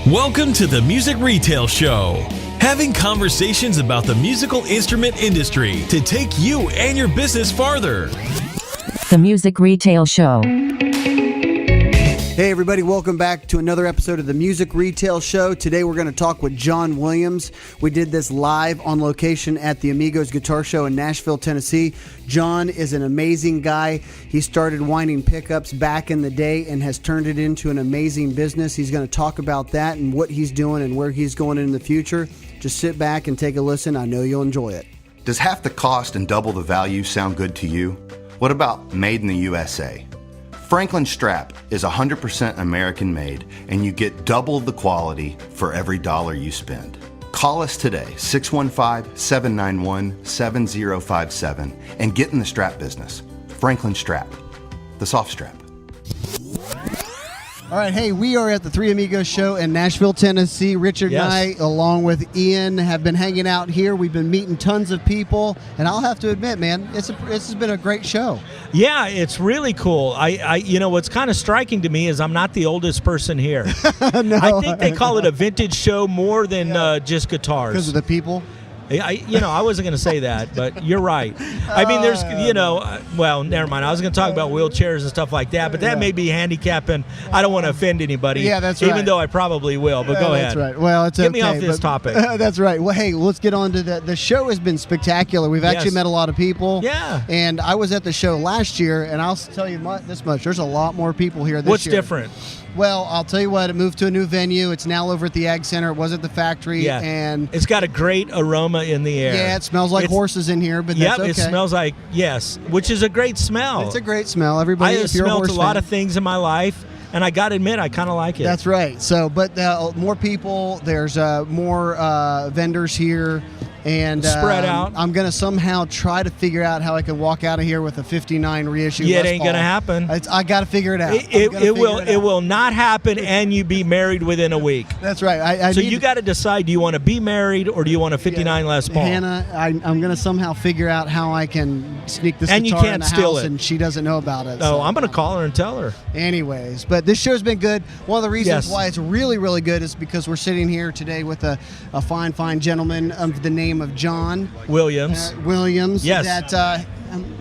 Welcome to the Music Retail Show. Having conversations about the musical instrument industry to take you and your business farther. The Music Retail Show. Hey everybody, welcome back to another episode of the Music Retail Show. Today we're going to talk with John Williams. We did this live on location at the Amigos Guitar Show in Nashville, Tennessee. John is an amazing guy. He started winding pickups back in the day and has turned it into an amazing business. He's going to talk about that and what he's doing and where he's going in the future. Just sit back and take a listen. I know you'll enjoy it. Does half the cost and double the value sound good to you? What about made in the USA? Franklin Strap is 100% American made, and you get double the quality for every dollar you spend. Call us today, 615-791-7057, and get in the strap business. Franklin Strap, the soft strap. All right, hey, we are at the Three Amigos Show in Nashville, Tennessee. Richard and I, along with Ian, have been hanging out here. We've been meeting tons of people, and I'll have to admit, man, this has been a great show. Yeah, it's really cool. I what's kind of striking to me is I'm not the oldest person here. No. I think they call it a vintage show more than just guitars. Because of the people? I wasn't going to say that, but you're right. I mean, there's, well, never mind. I was going to talk about wheelchairs and stuff like that, but that may be handicapping. I don't want to offend anybody. Yeah, that's right. Even though I probably will, but go ahead. That's right. Well, it's Get me off this topic. That's right. Well, hey, let's get on to the show has been spectacular. We've actually met a lot of people. Yeah. And I was at the show last year, and I'll tell you this much. There's a lot more people here this year. What's different? Well, I'll tell you what. It moved to a new venue. It's now over at the Ag Center. It was at the factory. Yeah. And it's got a great aroma in the air. Yeah, it smells like horses in here, but that's okay. It smells like, which is a great smell. It's a great smell. Everybody, I smelled a lot of things in my life, and I got to admit, I kind of like it. That's right. So, but more people. There's more vendors here. And spread out. I'm going to somehow try to figure out how I can walk out of here with a 59 reissue. Yeah, Les it ain't going to Paul. happen. I got to figure it out. It will not happen, and you be married within a week. That's right. So you got to decide: do you want to be married, or do you want a 59 Les Paul? Hannah, I'm going to somehow figure out how I can sneak this and guitar you can't in the steal house, it. and she doesn't know about it. Oh, I'm going to call her and tell her. Anyways, but this show's been good. One of the reasons why it's really, really good is because we're sitting here today with a fine, fine gentleman of the name of John Williams. Yes.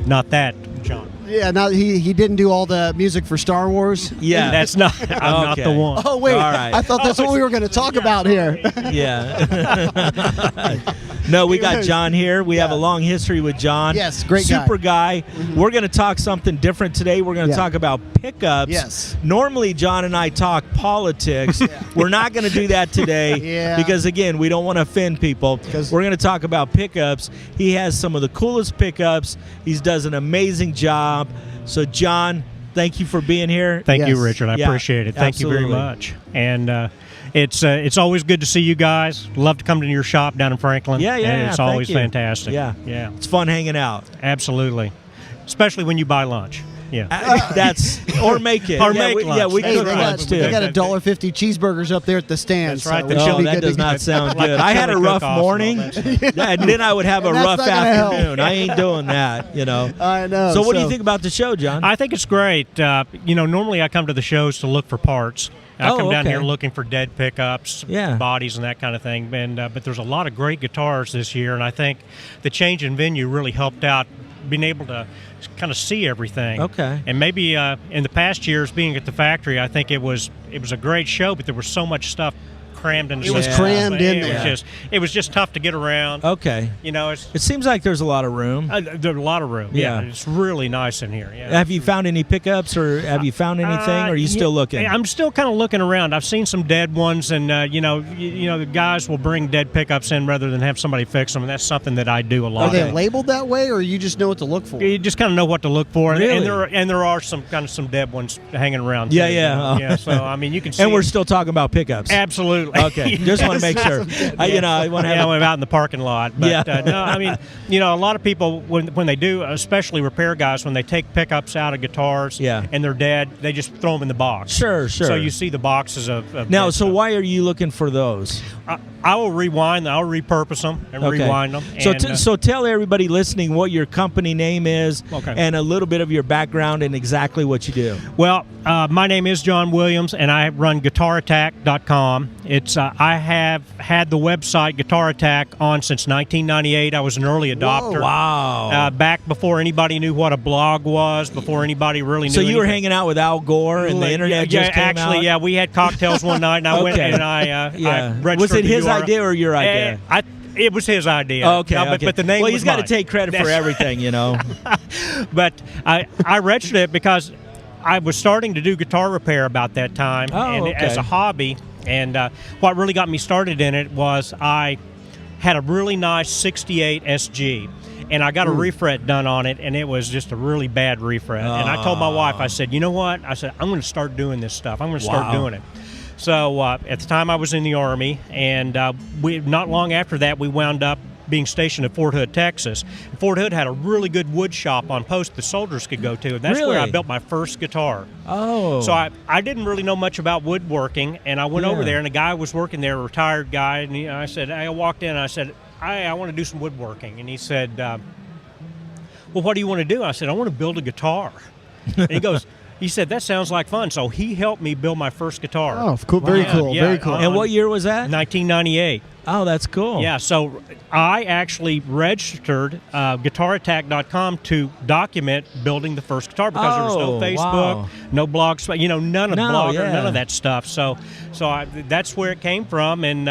Not that, John. Yeah, no, he didn't do all the music for Star Wars. Yeah, that's not. I'm not the one. Oh wait, all right. I thought that's what we were going to talk about here. Yeah. No, we got John here. We have a long history with John. Yes, great guy. Super guy. Mm-hmm. We're going to talk something different today. We're going to talk about pickups. Yes. Normally, John and I talk politics. We're not going to do that today because, again, we don't want to offend people. We're going to talk about pickups. He has some of the coolest pickups. He does an amazing job. So, John, thank you for being here. Thank you, Richard. I appreciate it. Thank you very much. And it's always good to see you guys. Love to come to your shop down in Franklin. Yeah. And it's always fantastic. Yeah. It's fun hanging out. Absolutely. Especially when you buy lunch. Yeah. Or make it. Make lunch. Yeah, we cook lunch too. They got $1.50 cheeseburgers up there at the stand. That's right. So that does not sound good. I had a rough morning, and then I would have a rough afternoon. I ain't doing that, I know. So what do you think about the show, John? I think it's great. Normally I come to the shows to look for parts. I come down here looking for dead pickups, bodies, and that kind of thing. And but there's a lot of great guitars this year, and I think the change in venue really helped out being able to kind of see everything. Okay. And maybe in the past years being at the factory, I think it was a great show, but there was so much stuff crammed into it was crammed in there. It was just tough to get around. Okay. It seems like there's a lot of room. There's a lot of room. Yeah. It's really nice in here. Yeah. Have you found any pickups, or have you found anything, or are you still looking? I'm still kind of looking around. I've seen some dead ones, and the guys will bring dead pickups in rather than have somebody fix them, and that's something that I do a lot. Are they labeled that way, or you just know what to look for? You just kind of know what to look for, really? and there are some dead ones hanging around. Yeah, too, yeah. So I mean, you can see. And we're still talking about pickups. Absolutely. Okay. Just want to make sure. I want to have out in the parking lot. But no, I mean, a lot of people when they do, especially repair guys, when they take pickups out of guitars and they're dead, they just throw them in the box. Sure. So you see the boxes of now. So why are you looking for those? I will rewind. I'll repurpose them and rewind them. So tell everybody listening what your company name is and a little bit of your background and exactly what you do. Well, my name is John Williams, and I run GuitarAttack.com. It's I have had the website Guitar Attack on since 1998. I was an early adopter. Whoa. Wow! Back before anybody knew what a blog was, before anybody really knew. So you were anything. hanging out with Al Gore, and the internet just came actually, out? yeah, we had cocktails one night, and I went and I registered. Was it the his URL. idea or your idea? It was his idea. Okay, but the name. Well, was he's got to mine. take credit for everything, you know. But I registered it because I was starting to do guitar repair about that time, as a hobby. And what really got me started in it was I had a really nice 68 SG. And I got a refret done on it, and it was just a really bad refret. And I told my wife, I said, you know what? I said, I'm going to start doing this stuff. I'm going to start doing it. So at the time I was in the Army, and not long after that we wound up being stationed at Fort Hood, Texas. And Fort Hood had a really good wood shop on post the soldiers could go to, and that's where I built my first guitar. Oh. So I didn't really know much about woodworking, and I went over there, and the guy was working there, a retired guy, and I said, I walked in, and I said, I want to do some woodworking. And he said, well, what do you want to do? I said, I want to build a guitar. And he said, that sounds like fun. So he helped me build my first guitar. Oh, cool. Very cool. Very cool. And what year was that? 1998. Oh, that's cool. Yeah, so I actually registered guitarattack.com to document building the first guitar because there was no Facebook, no blog, none of Blogger, none of that stuff. So that's where it came from, and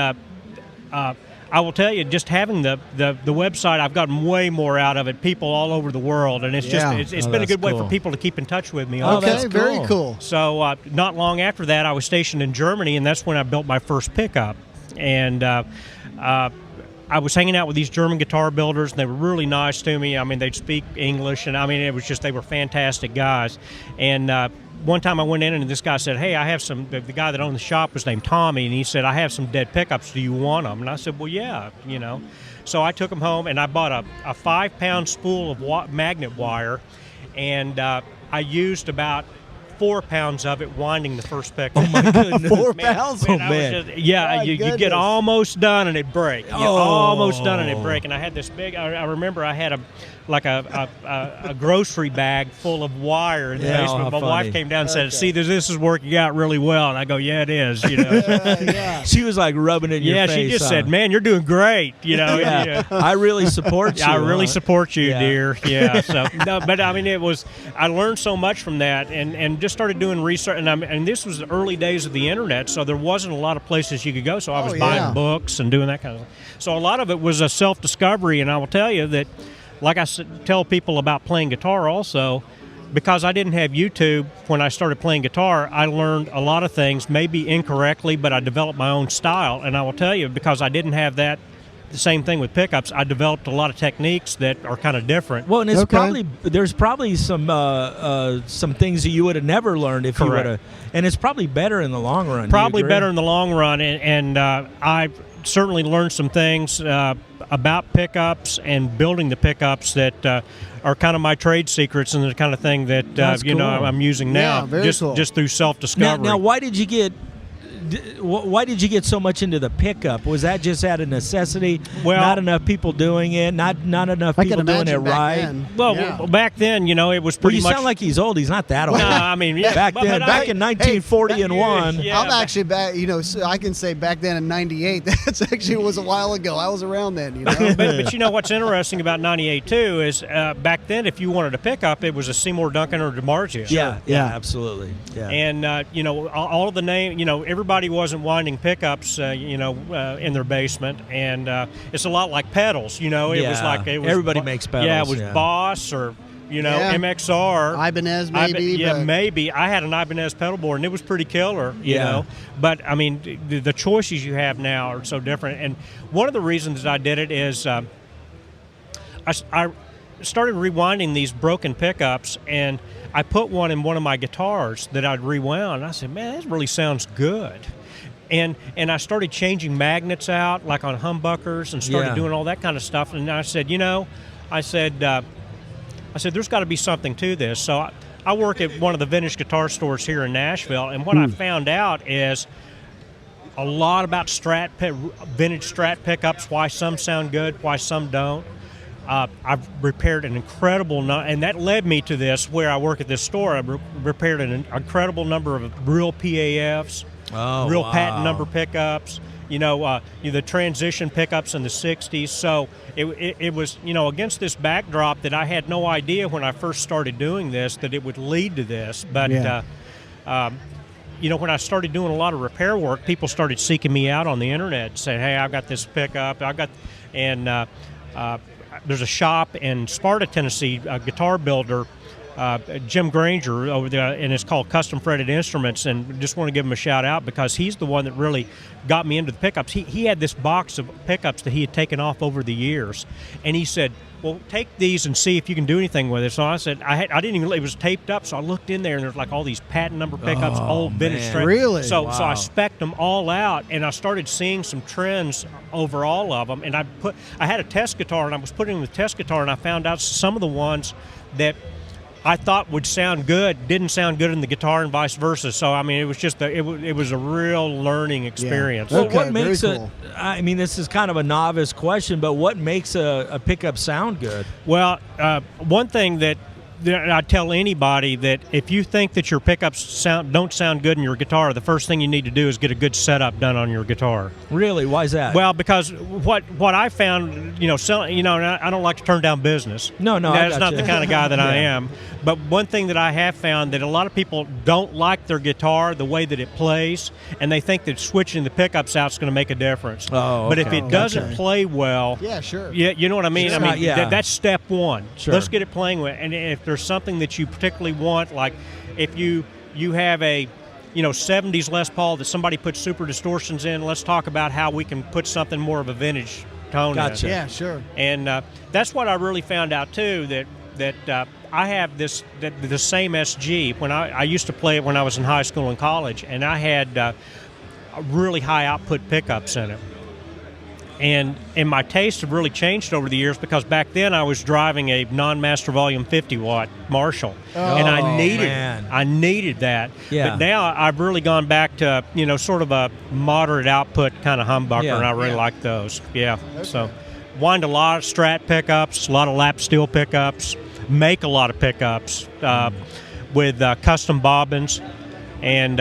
I will tell you, just having the website, I've gotten way more out of it. People all over the world, and it's just it's been a good way for people to keep in touch with me. Okay, that's very cool. So not long after that, I was stationed in Germany, and that's when I built my first pickup. And I was hanging out with these German guitar builders, and they were really nice to me. I mean, they'd speak English, and I mean, it was just they were fantastic guys. And one time I went in, and this guy said, hey, I have some, the guy that owned the shop was named Tommy, and he said, I have some dead pickups. Do you want them? And I said, well, yeah, So I took them home, and I bought a 5-pound spool of magnet wire, and I used about 4 pounds of it winding the first pickup. Oh, my goodness. 4 pounds? You get almost done, and it break. Almost done, and it break. And I had this big, I remember I had a grocery bag full of wire in the basement. My wife came down and said, see, this is working out really well. And I go, yeah, it is. She was like rubbing it in your face. Yeah, she just said, man, you're doing great. I really support you. I really support you, dear. Yeah. So, no, but I mean, I learned so much from that, and just started doing research. And this was the early days of the internet, so there wasn't a lot of places you could go. So I was buying books and doing that kind of thing. So a lot of it was a self-discovery, and I will tell you that, like I tell people about playing guitar also, because I didn't have YouTube when I started playing guitar, I learned a lot of things, maybe incorrectly, but I developed my own style. And I will tell you, because I didn't have that, the same thing with pickups, I developed a lot of techniques that are kind of different. Well, and it's there's probably some things that you would have never learned if you would have, and it's probably better in the long run. Probably better in the long run, and I certainly learned some things about pickups and building the pickups that are kind of my trade secrets and the kind of thing that I'm using now, just through self-discovery. Now, why did you get so much into the pickup? Was that just out of necessity? Well, not enough people doing it, not enough people doing it right. Well, back then, it was pretty much. You sound like he's old. He's not that old. No, I mean, back in 1940 and one. Yeah, I'm actually back. I can say back then in '98. That's actually was a while ago. I was around then. But what's interesting about '98 too is back then, if you wanted a pickup, it was a Seymour Duncan or DiMarzio. Yeah, absolutely. Yeah. And all of the name, everybody wasn't winding pickups, in their basement, and it's a lot like pedals. It was like everybody makes pedals. Yeah, it was Boss or MXR, Ibanez maybe. Maybe. I had an Ibanez pedal board, and it was pretty killer. But I mean, the choices you have now are so different. And one of the reasons that I did it is I started rewinding these broken pickups, and I put one in one of my guitars that I'd rewound. And I said, man, that really sounds good. And I started changing magnets out, like on humbuckers, and started doing all that kind of stuff. And I said, there's got to be something to this. So I work at one of the vintage guitar stores here in Nashville, and what I found out is a lot about vintage Strat pickups, why some sound good, why some don't. I've repaired an incredible and that led me to this, where I work at this store. I repaired an incredible number of real PAFs, real patent number pickups. The transition pickups in the 60s. So it was, against this backdrop that I had no idea when I first started doing this that it would lead to this. But, when I started doing a lot of repair work, people started seeking me out on the internet, saying, hey, I've got this pickup. There's a shop in Sparta, Tennessee, a guitar builder, Jim Granger over there, and it's called Custom Fretted Instruments, and just want to give him a shout out because he's the one that really got me into the pickups. He had this box of pickups that he had taken off over the years, and he said, well, take these and see if you can do anything with it. So I said, I didn't even, it was taped up, so I looked in there, and there's like all these patent number pickups, old vintage strength. Really? So I spec'd them all out, and I started seeing some trends over all of them, and I had a test guitar, and I was putting in the test guitar, and I found out some of the ones that I thought would sound good didn't sound good in the guitar, and vice versa. So I mean, it was just it was a real learning experience. Yeah. Well, what makes cool. I mean, this is kind of a novice question, but what makes a pickup sound good? Well, one thing that I tell anybody that if you think that your pickups don't sound good in your guitar, the first thing you need to do is get a good setup done on your guitar. Really? Why is that? Well, because what I found, I don't like to turn down business. No, that's not you. the kind of guy that I Yeah. am. But one thing that I have found that a lot of people don't like their guitar, the way that it plays, and they think that switching the pickups out is going to make a difference. Oh, But okay. if it doesn't play well, Yeah, sure. yeah, you know what I mean? Sure. I mean, Yeah. that's step one. Sure. Let's get it playing with. And if there's something that you particularly want, like if you have a 70s Les Paul that somebody put super distortions in, let's talk about how we can put something more of a vintage tone Gotcha. in. Yeah, sure. And that's what I really found out too, that I have the same SG. When I used to play it when I was in high school and college, and I had really high output pickups in it. And my tastes have really changed over the years because back then I was driving a non-master volume 50-watt Marshall, and I needed that. Yeah. But now I've really gone back to sort of a moderate output kind of humbucker, Yeah. and I really like those. Yeah. So wind a lot of Strat pickups, a lot of lap steel pickups, make a lot of pickups with custom bobbins, and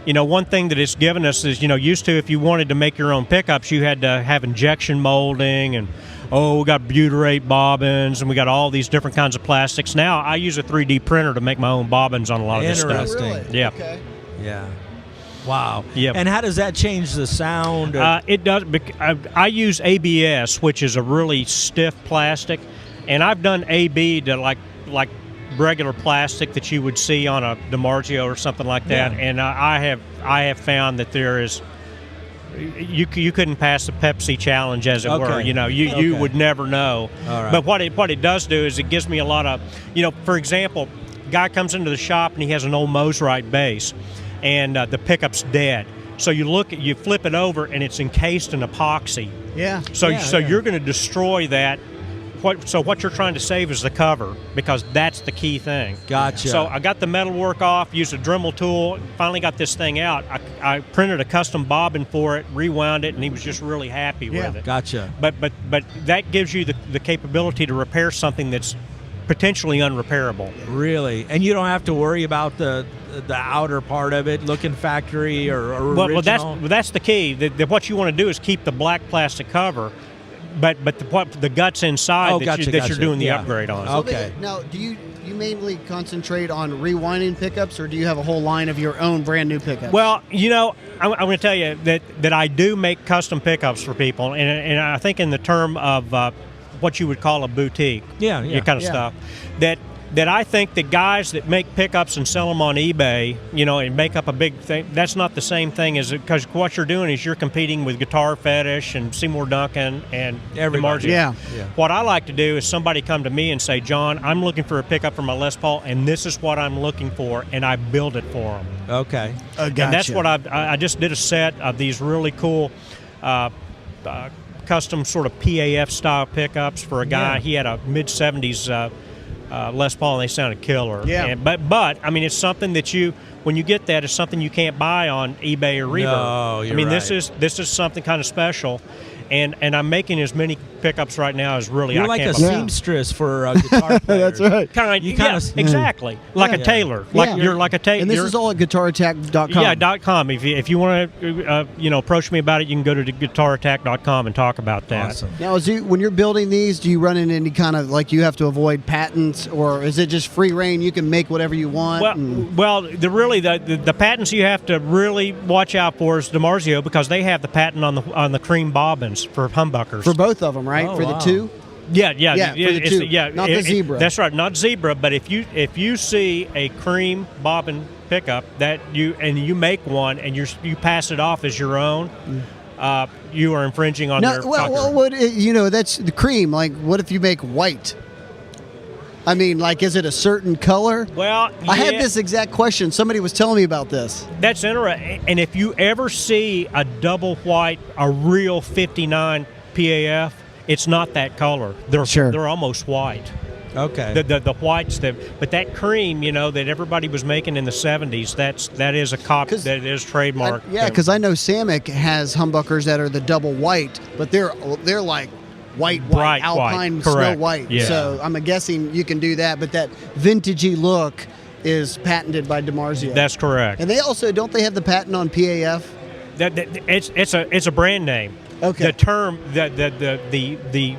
one thing that it's given us is, used to if you wanted to make your own pickups, you had to have injection molding and, we got butyrate bobbins and we got all these different kinds of plastics. Now I use a 3D printer to make my own bobbins on a lot of this stuff. Interesting. Really? Yeah. Okay. Yeah. Wow. Yep. And how does that change the sound? It does. I use ABS, which is a really stiff plastic, and I've done AB to like regular plastic that you would see on a DiMarzio or something like that. Yeah. And I have found that there is you couldn't pass the Pepsi challenge, as it were. You would never know. All right. But what it does do is it gives me a lot of, for example, guy comes into the shop and he has an old Mosrite bass, and the pickup's dead. So you flip it over and it's encased in epoxy. Yeah. So Yeah. you're going to destroy that. So what you're trying to save is the cover, because that's the key thing. Gotcha. So I got the metal work off, used a Dremel tool, finally got this thing out. I printed a custom bobbin for it, rewound it, and he was just really happy with it. Gotcha. But that gives you the capability to repair something that's potentially unrepairable. Really? And you don't have to worry about the outer part of it looking factory or original? Well, that's the key. What you want to do is keep the black plastic cover, but the guts inside that you're doing the upgrade on. Okay. Now, do you mainly concentrate on rewinding pickups, or do you have a whole line of your own brand new pickups? Well, I'm going to tell you that I do make custom pickups for people, and I think in the term of what you would call a boutique, kind of stuff, that I think that guys that make pickups and sell them on eBay, and make up a big thing, that's not the same thing as, because what you're doing is you're competing with Guitar Fetish and Seymour Duncan and Everybody. DiMarzio. Yeah. What I like to do is somebody come to me and say, John, I'm looking for a pickup for my Les Paul, and this is what I'm looking for, and I build it for them. Okay. Gotcha. And that's what I just did a set of these really cool custom sort of PAF style pickups for a guy. Yeah. He had a mid-70s Les Paul, and they sounded killer. Yeah. But I mean, it's something that when you get that, it's something you can't buy on eBay or Reverb. No, you're I mean, right. this is something kind of special, and I'm making as many pickups right now as really You're I like can. a seamstress for guitar players. That's right. Exactly. Like a tailor. Like you're like a tailor. And this is all at guitarattack.com. Yeah, .com. If you want to approach me about it, you can go to guitarattack.com and talk about that. Awesome. Now, when you're building these, do you run into any kind of, like, you have to avoid patents, or is it just free reign? You can make whatever you want? The patents you have to really watch out for is DiMarzio, because they have the patent on the cream bobbins for humbuckers. For both of them, right? Oh, for the wow. two? Yeah, for the two. Not the zebra. That's right, not zebra. But if you see a cream bobbin pickup that you make one and you pass it off as your own, you are infringing on their copyright. That's the cream. Like, what if you make white? I mean, like, is it a certain color? Well, I had this exact question. Somebody was telling me about this. That's interesting. And if you ever see a double white, a real 59 PAF, it's not that color. They're almost white. Okay. The whites but that cream, that everybody was making in the 70s, that is a copy, that is trademark. Because I know Samick has humbuckers that are the double white, but they're like white, bright alpine, white. snow Correct. white. Yeah. So I'm guessing you can do that, but that vintagey look is patented by DiMarzio. That's correct. And they also, don't they have the patent on PAF? It's a brand name. Okay. The term the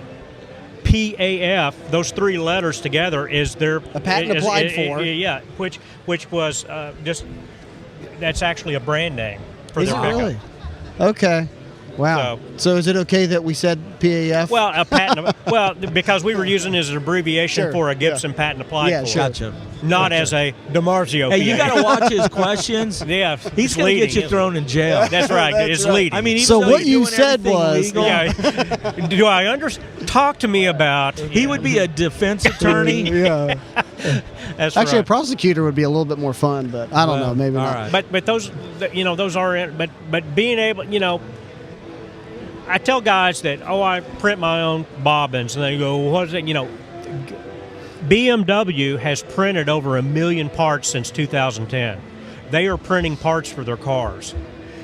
PAF, those three letters together, is a patent applied for. Yeah, which was that's actually a brand name for their pickup. Really? Okay. Wow. So is it okay that we said PAF? Well, a patent. Well, because we were using it as an abbreviation Sure, for a Gibson patent applied for. Sure. Gotcha. Not as a DiMarzio. Hey, you got to watch his questions. Yeah, He's going to get you thrown in jail. That's right. It's leading. I mean, even So though what you're you doing said everything was- legal, Yeah. Do I understand? Talk to me about. he would be a defense attorney. yeah. That's Actually, right. a prosecutor would be a little bit more fun, but I don't know. Maybe all not. right. But those are. But being able, I tell guys that, I print my own bobbins, and they go, what is it? BMW has printed over 1 million parts since 2010. They are printing parts for their cars.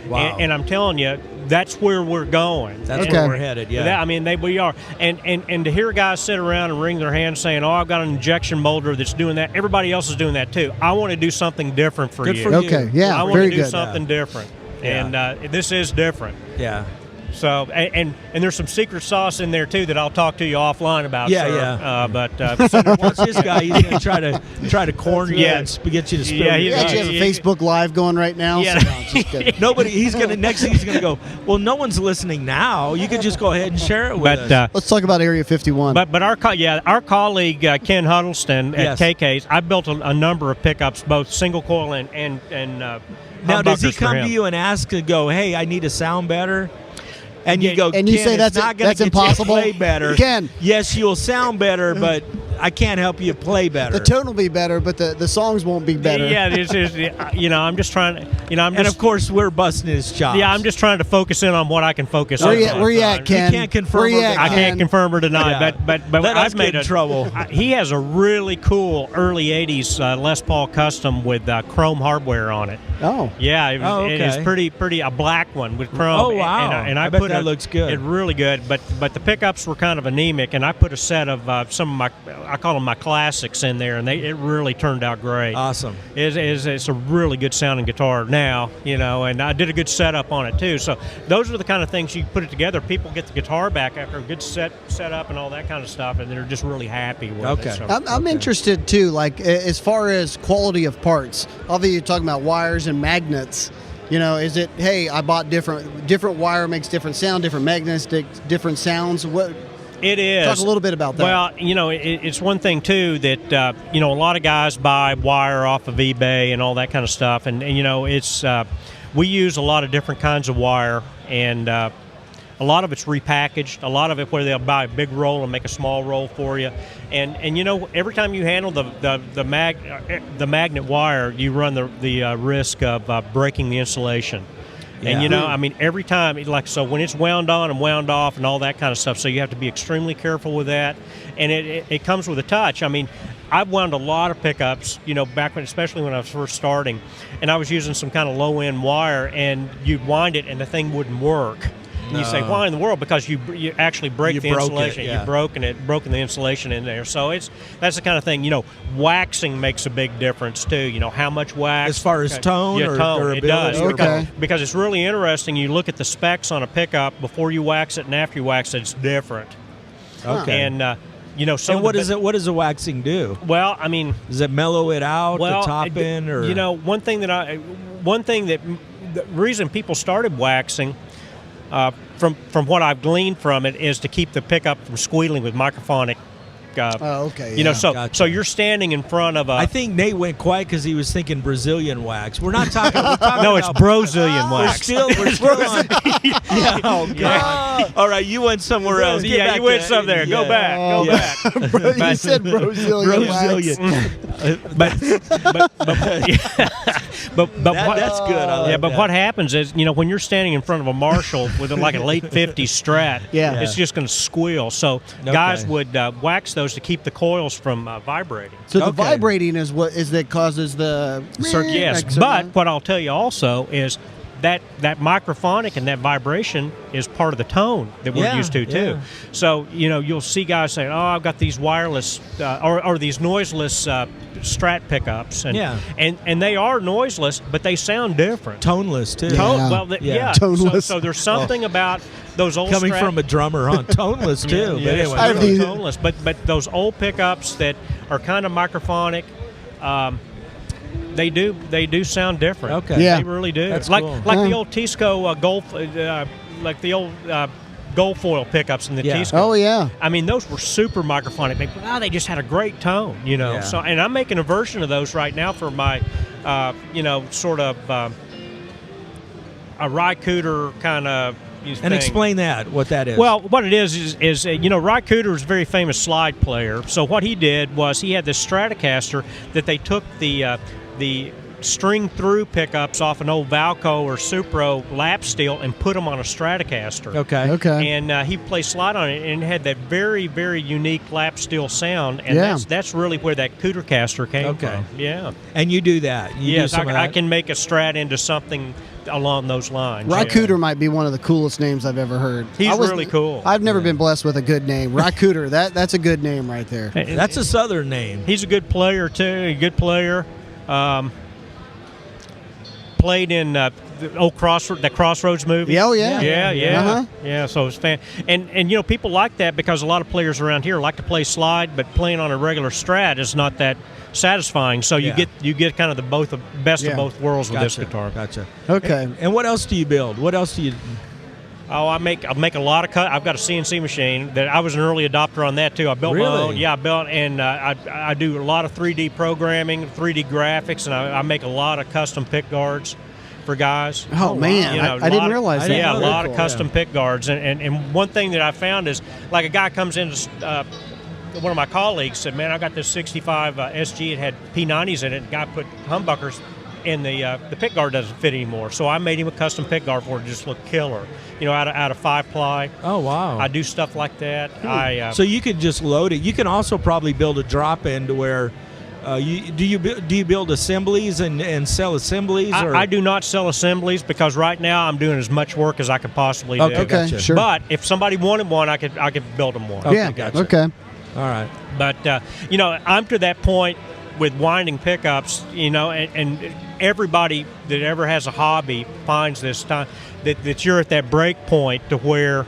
Wow. And I'm telling you, that's where we're going. That's where we're headed, yeah. We are. And to hear guys sit around and wring their hands saying, I've got an injection molder that's doing that. Everybody else is doing that too. I want to do something different for Good you. for you. Okay, yeah, I want very to do good. something different. Yeah. And this is different. Yeah. So, and there's some secret sauce in there too that I'll talk to you offline about. Yeah, sir. yeah. But Watch this guy. He's going to try to corner you Yeah. and get you to spill Yeah, your he's- Actually, guts. have a Facebook Live going right now. Yeah. So no, just kidding. Nobody. He's going to next thing he's going to go. Well, no one's listening now. You could just go ahead and share it with but us. Let's talk about Area 51. but our colleague Ken Huddleston at Yes. KK's, I built a number of pickups, both single coil and Now, does he humbuckers for come to him. you and ask to go, hey, I need to sound better? And you go, and you Ken, say it's that's not gonna that's get impossible. You to play better. Ken. Yes, you'll sound better, but I can't help you play better. the tone will be better, but the songs won't be better. Yeah, this is. I'm just trying to. and of course, we're busting his chops. Yeah, I'm just trying to focus in on what I can focus on. Where you at, Ken? can't confirm Where you or at, deny. I can't Ken? confirm or deny, Yeah. but Let us I've made get in trouble. He has a really cool early '80s Les Paul custom with chrome hardware on it. Oh. Yeah, it was okay. pretty a black one with chrome. Oh, wow. And I I bet put that looks good. It really good, but the pickups were kind of anemic, and I put a set of some of my, I call them my classics in there, and it really turned out great. Awesome. It's a really good sounding guitar now, and I did a good setup on it too. So those are the kind of things you put it together. People get the guitar back after a good setup and all that kind of stuff, and they're just really happy with Okay. it. So. I'm interested too, like as far as quality of parts. Obviously, you're talking about wires and magnets. Is it, hey, I bought different wire makes different sound, different magnets, different sounds? What? It is. Talk a little bit about that. Well, it's one thing too that a lot of guys buy wire off of eBay and all that kind of stuff, and it's we use a lot of different kinds of wire, and a lot of it's repackaged. A lot of it where they'll buy a big roll and make a small roll for you, and every time you handle the magnet wire, you run the risk of breaking the insulation. Yeah. And every time, so when it's wound on and wound off and all that kind of stuff, so you have to be extremely careful with that. And it comes with a touch. I mean, I've wound a lot of pickups, back when, especially when I was first starting, and I was using some kind of low-end wire, and you'd wind it, and the thing wouldn't work. And you say, why in the world? Because you actually break the insulation. You've broken the insulation in there. So that's the kind of thing. Waxing makes a big difference too. How much wax? As far as tone or durability? It does. Okay. Because it's really interesting. You look at the specs on a pickup before you wax it and after you wax it, it's different. Okay. And and what does the waxing do? Well, I mean, does it mellow it out, well, the top end, or the reason people started waxing, from what I've gleaned from it, is to keep the pickup from squealing with microphonic. Okay. So you're standing in front of a. I think Nate went quiet because he was thinking Brazilian wax. We're talking no, it's Brazilian wax. We're still on. Yeah, oh, God. All right, you went somewhere else. You went somewhere. Yeah. Go back. You said Brazilian wax. but that's good. I like but that. what happens is, when you're standing in front of a Marshall with like a late 50s Strat, it's just going to squeal. So guys would wax those to keep the coils from vibrating. So the vibrating is what that causes the. Yes, but what I'll tell you also is that microphonic and that vibration is part of the tone that we're used to too. Yeah. So you'll see guys saying, "Oh, I've got these wireless or these noiseless Strat pickups," and they are noiseless, but they sound different. Toneless too. Toneless. So there's something about those old coming from a drummer, huh? Toneless too. But anyway, I have these- toneless. But those old pickups that are kind of microphonic. They do sound different. Okay. Yeah. They really do. That's like cool. the old Tisco Golf, like the old gold foil pickups in the Tisco. Oh yeah. I mean, those were super microphonic. They just had a great tone, Yeah. So, and I'm making a version of those right now for my, sort of a Rycooter kind of. And explain what that is. Well, what it is Ry Cooter is a very famous slide player. So what he did was he had this Stratocaster that they took the string through pickups off an old Valco or Supro lap steel and put them on a Stratocaster. Okay. And he played slide on it, and it had that very, very unique lap steel sound. And that's really where that Cootercaster came from. Yeah. And you do that. Yes, I can make a Strat into something along those lines. Rycooter might be one of the coolest names I've ever heard. He's really cool. I've never been blessed with a good name. Rycooter, that's a good name right there. That's a Southern name. He's a good player too. A good player. Played in the old Crossroads movie. Oh yeah. Yeah. Yeah. So it's fan, and people like that because a lot of players around here like to play slide, but playing on a regular Strat is not that satisfying. So you get kind of the best of both worlds with this guitar. Gotcha. Okay. And what else do you build? What else do you? Oh, I make a lot of cut. I've got a CNC machine that I was an early adopter on that too. I built my own. Yeah, I built, and I do a lot of 3D programming, 3D graphics, and I make a lot of custom pick guards for guys. Oh man, I didn't realize that. Yeah, a lot of custom pick guards, and one thing that I found is like a guy comes in. One of my colleagues said, "Man, I got this 65 SG. It had P90s in it. The guy put humbuckers." And the pick guard doesn't fit anymore, so I made him a custom pick guard for it to just look killer, out of 5-ply. Oh wow! I do stuff like that. So you could just load it. You can also probably build a drop-in to where do you build assemblies and sell assemblies? I do not sell assemblies because right now I'm doing as much work as I could possibly do. Okay, gotcha. Sure. But if somebody wanted one, I could build them one. Okay, gotcha. Okay. All right. But I'm to that point with winding pickups, and everybody that ever has a hobby finds this time that you're at that break point to where,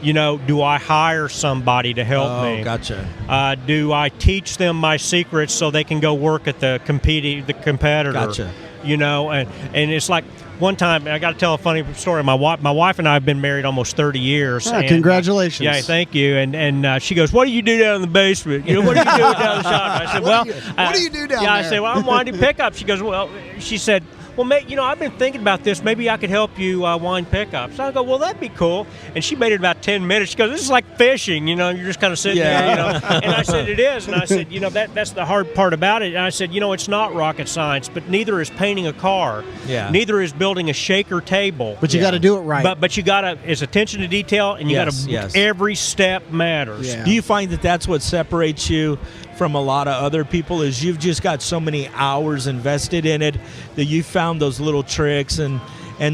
do I hire somebody to help me? Oh, gotcha. Do I teach them my secrets so they can go work at the competitor? Gotcha. And it's like one time, I got to tell a funny story. My wife and I have been married almost 30 years. And, congratulations. Yeah, thank you. And she goes, "What do you do down in the basement? What do you do down in the shop?" I said, "Well, what do you do down there?" Yeah, I said, "Well, I'm winding pickups." She goes, "Well," she said, well, I've been thinking about this. Maybe I could help you wind pickups. So I go, well, that'd be cool. And she made it about 10 minutes. She goes, this is like fishing, you're just kind of sitting there, And I said, it is. And I said, that's the hard part about it. And I said, it's not rocket science, but neither is painting a car. Yeah. Neither is building a shaker table. But you got to do it right. But you got to, it's attention to detail, and you got to, every step matters. Yeah. Do you find that that's what separates you from a lot of other people, is you've just got so many hours invested in it that you found those little tricks and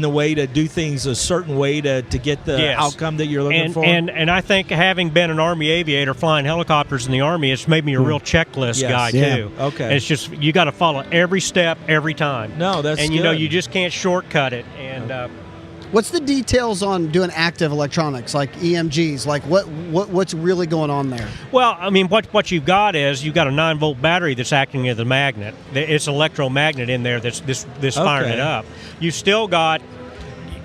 the way to do things a certain way to get the outcome that you're looking for? And I think having been an Army aviator flying helicopters in the Army, it's made me a real checklist guy, too. Okay. And it's just, you got to follow every step every time. No, that's And, good. you just can't shortcut it. And what's the details on doing active electronics, like EMGs? Like, what's really going on there? Well, I mean, what you've got is you've got a 9-volt battery that's acting as a magnet. It's an electromagnet in there that's firing it up. You still got,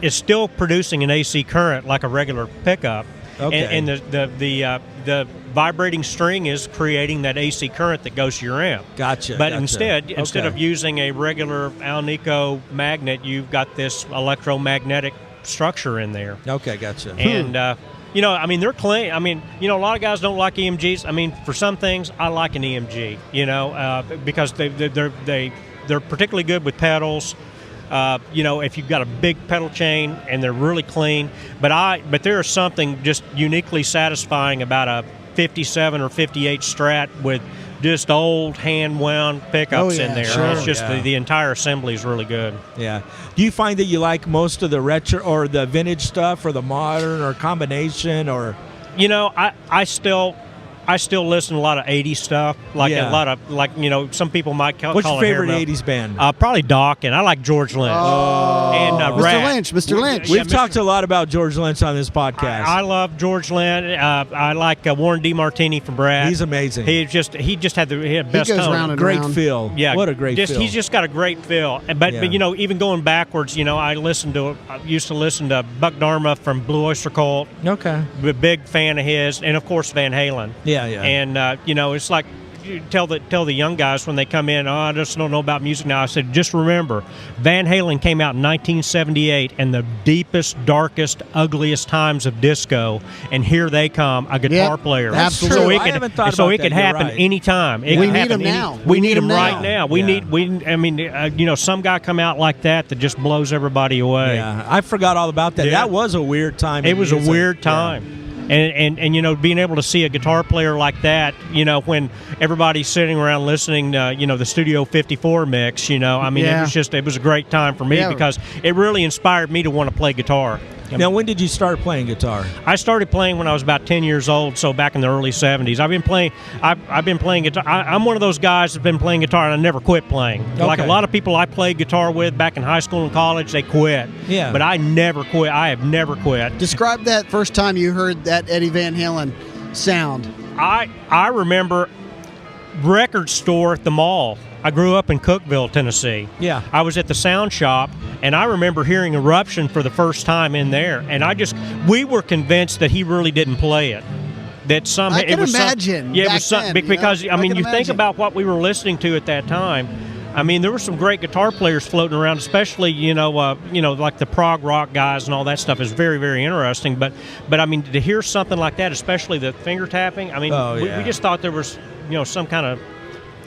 it's still producing an AC current like a regular pickup. Okay. And the vibrating string is creating that AC current that goes to your amp. Gotcha. But instead of using a regular Alnico magnet, you've got this electromagnetic structure in there. Okay, gotcha. And I mean, they're clean. I mean, a lot of guys don't like EMGs. I mean, for some things, I like an EMG. Because they're particularly good with pedals. If you've got a big pedal chain and they're really clean, but there is something just uniquely satisfying about a 57 or 58 Strat with just old hand-wound pickups in there. Sure. It's just the entire assembly is really good. Yeah. Do you find that you like most of the retro or the vintage stuff or the modern or combination or? I still listen to a lot of 80s stuff, a lot of, some people might call it. What's your favorite 80s band? Probably Dokken. I like George Lynch. Oh, and Mr. Lynch. We've talked a lot about George Lynch on this podcast. I love George Lynch. I like Warren DeMartini from Brad. He's amazing. He just had the best goes tone. round and Great round. feel. Yeah, what a great feel. He's just got a great feel. But even going backwards, I used to listen to Buck Dharma from Blue Oyster Cult. Okay. A big fan of his, and of course Van Halen. Yeah. And it's like, you tell the young guys when they come in, I just don't know about music now. I said, just remember, Van Halen came out in 1978 in the deepest, darkest, ugliest times of disco, and here they come, a guitar player. That's true. I haven't thought about it could happen anytime. We need them now. We need them right now. Some guy come out like that just blows everybody away. Yeah, I forgot all about that. Yeah. That was a weird time. It was a weird time. Yeah. And being able to see a guitar player like that, when everybody's sitting around listening to, the Studio 54 mix, it was a great time for me because it really inspired me to want to play guitar. Now, when did you start playing guitar? I started playing when I was about 10 years old, so back in the early 70s. I've been playing guitar. I'm one of those guys that's been playing guitar, and I never quit playing. Okay. Like a lot of people I played guitar with back in high school and college, they quit. Yeah. But I never quit. I have never quit. Describe that first time you heard that Eddie Van Halen sound. I remember record store at the mall. I grew up in Cookeville, Tennessee. Yeah. I was at the sound shop, and I remember hearing Eruption for the first time in there, and we were convinced that he really didn't play it. That somehow I can imagine. It was because you think about what we were listening to at that time. I mean, there were some great guitar players floating around, especially like the prog rock guys and all that stuff is very, very interesting. But I mean, to hear something like that, especially the finger tapping, I mean, we just thought there was some kind of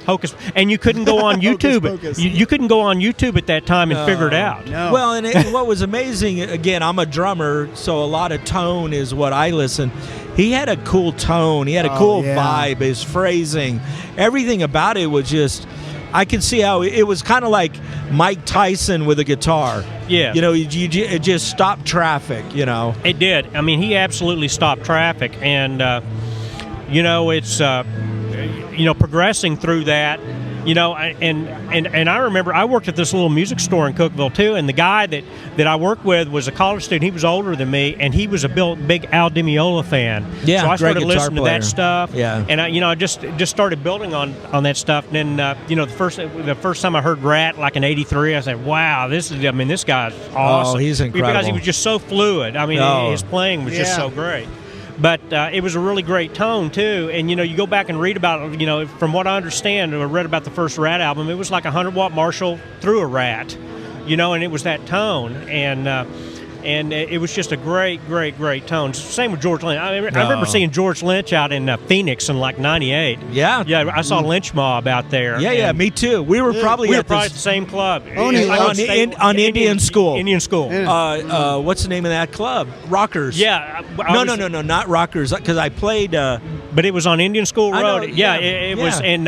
hocus, and you couldn't go on YouTube. You couldn't go on YouTube at that time and figure it out. No. Well, and what was amazing, again, I'm a drummer, so a lot of tone is what I listen. He had a cool tone. He had a cool vibe. His phrasing, everything about it was just. I can see how it was kind of like Mike Tyson with a guitar. Yeah. It just stopped traffic. It did. I mean, he absolutely stopped traffic, and it's. Progressing through that, and I remember I worked at this little music store in Cookeville too, and the guy that I worked with was a college student. He was older than me, and he was a big Al Di Meola fan. Yeah, so I started listening to that stuff. Yeah, and I just started building on that stuff. And then the first time I heard Rat, like in '83, I said, "Wow, this guy's awesome." Oh, he's incredible because he was just so fluid. I mean, his playing was just so great. But it was a really great tone, too. And, you go back and read about it, from what I understand, I read about the first Rat album, it was like a 100-watt Marshall through a Rat. and it was that tone, and it was just a great tone. Same with George Lynch. I remember seeing George Lynch out in Phoenix in like '98. Yeah, I saw Lynch Mob out there. Yeah, me too. We were probably at the same club on Indian School. Indian School. What's the name of that club? Rockers. Yeah. No, not Rockers, because I played. But it was on Indian School Road. It was in.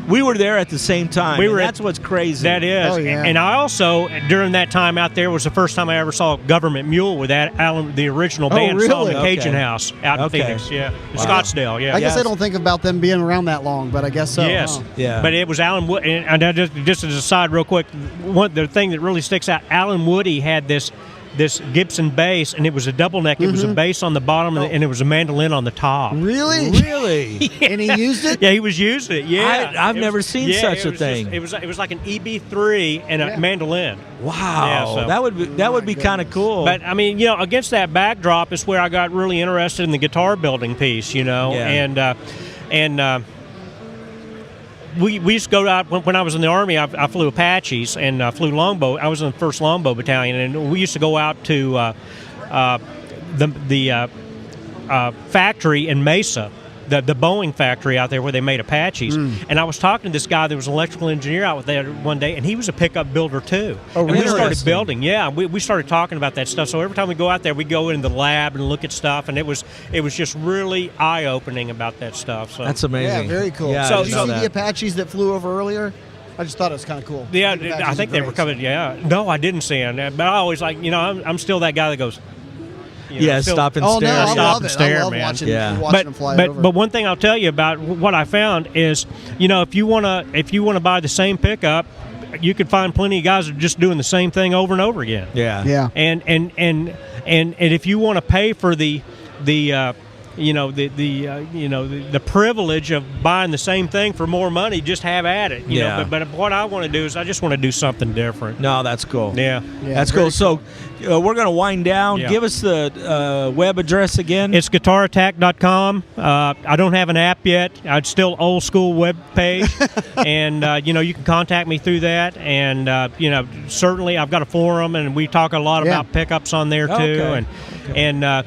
We were there at the same time. That's what's crazy. That is. Oh, yeah. And I also, during that time out there, was the first time I ever saw Government Mule with that Alan, the original band song, the Cajun House, out in Phoenix. Yeah. Wow. Scottsdale, yeah. I guess I don't think about them being around that long, but I guess so. Yes. Huh? Yeah. But it was Alan Wood, and just as a side real quick, the thing that really sticks out, Alan Woody had this Gibson bass, and it was a double neck. It was a bass on the bottom, and it was a mandolin on the top. Really? Really? Yeah. And he used it? Yeah, he was using it. Yeah, I've never seen such a thing. It was like an EB3 and a mandolin. Wow, yeah, so. that would be kind of cool. But I mean, against that backdrop is where I got really interested in the guitar building piece. We used to go out when I was in the Army. I flew Apaches and flew longbow. I was in the 1st Longbow Battalion, and we used to go out to the factory in Mesa, the Boeing factory out there where they made Apaches. And I was talking to this guy that was an electrical engineer out there one day, and he was a pickup builder too. Oh, really? And we started building. Yeah, we started talking about that stuff. So every time we go out there, we go into the lab and look at stuff, and it was just really eye-opening about that stuff. So that's amazing. Yeah, very cool. Yeah, Did you see the Apaches that flew over earlier? I just thought it was kind of cool. Yeah, I think they were coming. Yeah, no, I didn't see them, but I always I'm still that guy that goes. Stop and stare. Oh no, I love it. Stare, I love man. watching them fly over. But one thing I'll tell you about what I found is, if you wanna buy the same pickup, you could find plenty of guys that are just doing the same thing over and over again. Yeah. And if you want to pay for the privilege of buying the same thing for more money, just have at it. You know? But what I want to do is I just want to do something different. No, that's cool. Yeah, that's cool. So we're going to wind down. Yeah. Give us the web address again. It's guitarattack.com. I don't have an app yet. It's still old school web page. And, you can contact me through that. And, certainly I've got a forum, and we talk a lot about pickups on there, too. Okay.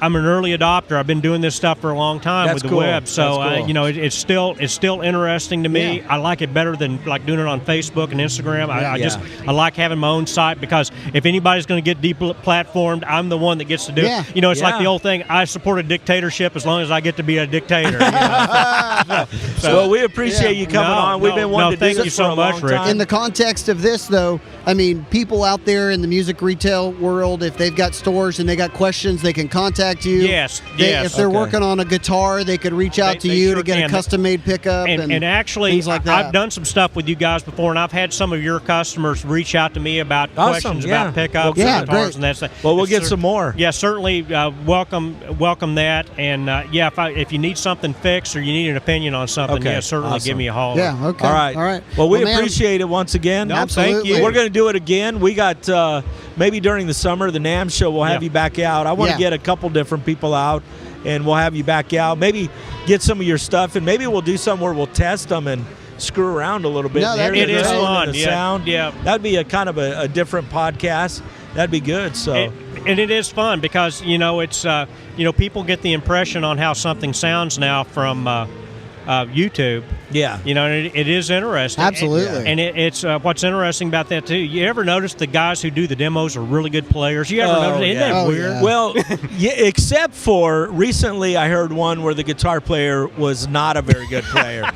I'm an early adopter. I've been doing this stuff for a long time with the web. So, it's still interesting to me. Yeah. I like it better than like doing it on Facebook and Instagram. I like having my own site, because if anybody's going to get deplatformed, I'm the one that gets to do it. It's like the old thing, I support a dictatorship as long as I get to be a dictator. So we appreciate you coming on. We've been wanting to do this for a long time. In the context of this, though, I mean, people out there in the music retail world, if they've got stores and they got questions, they can contact you. Yes. If they're working on a guitar, they could reach out to you to get a custom-made pickup and actually, things like that. I've done some stuff with you guys before, and I've had some of your customers reach out to me about questions about pickups and guitars and that stuff. Well, we'll get some more. Yeah, certainly welcome that. And if you need something fixed or you need an opinion on something, certainly give me a holler. Yeah. Okay. All right. Well, we appreciate it once again. Absolutely. Thank you. We're going to do it again. We got maybe during the summer, the NAMM show, we'll have you back out. I want to get a couple different people out, and we'll have you back out. Maybe get some of your stuff, and maybe we'll do something where we'll test them and screw around a little bit. No, it is fun. The sound. Yeah. That'd be a kind of a different podcast. That'd be good. So. And it is fun because, it's, people get the impression on how something sounds now from YouTube. Yeah. It is interesting. Absolutely. And it's what's interesting about that, too. You ever notice the guys who do the demos are really good players? You ever notice? Isn't that weird? Yeah. Well, except for recently I heard one where the guitar player was not a very good player.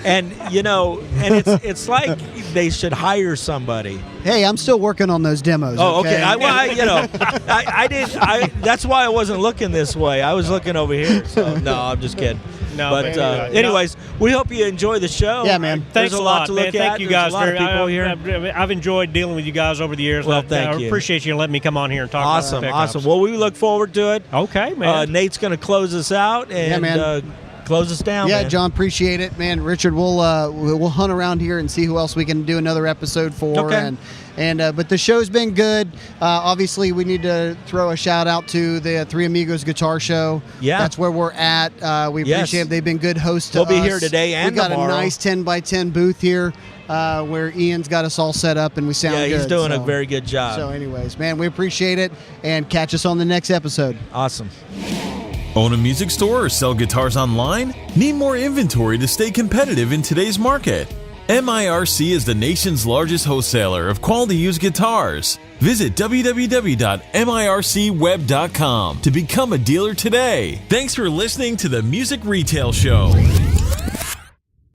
And it's like they should hire somebody. Hey, I'm still working on those demos. Oh, okay. I didn't. That's why I wasn't looking this way. I was looking over here. So no, I'm just kidding. No, but anyways, we hope you enjoy the show. Yeah, man. Thanks a lot to look man. at. Thank you guys. There's a lot of people here. I've enjoyed dealing with you guys over the years. Well, thank you. I appreciate you letting me come on here and talk about pickups. Awesome. Well, we look forward to it. Okay, man. Nate's going to close us out. And, close us down. Yeah, man. John, appreciate it, man. Richard, we'll hunt around here and see who else we can do another episode for. Okay. But the show's been good. Obviously, we need to throw a shout out to the Three Amigos Guitar Show. Yeah, that's where we're at. We appreciate it. They've been good hosts to us. We'll be here today and we got tomorrow. a nice 10x10 booth here where Ian's got us all set up and we sound good. Yeah, he's doing a very good job. So, anyways, man, we appreciate it and catch us on the next episode. Awesome. Own a music store or sell guitars online? Need more inventory to stay competitive in today's market? MIRC is the nation's largest wholesaler of quality used guitars. Visit www.mircweb.com to become a dealer today. Thanks for listening to the Music Retail Show.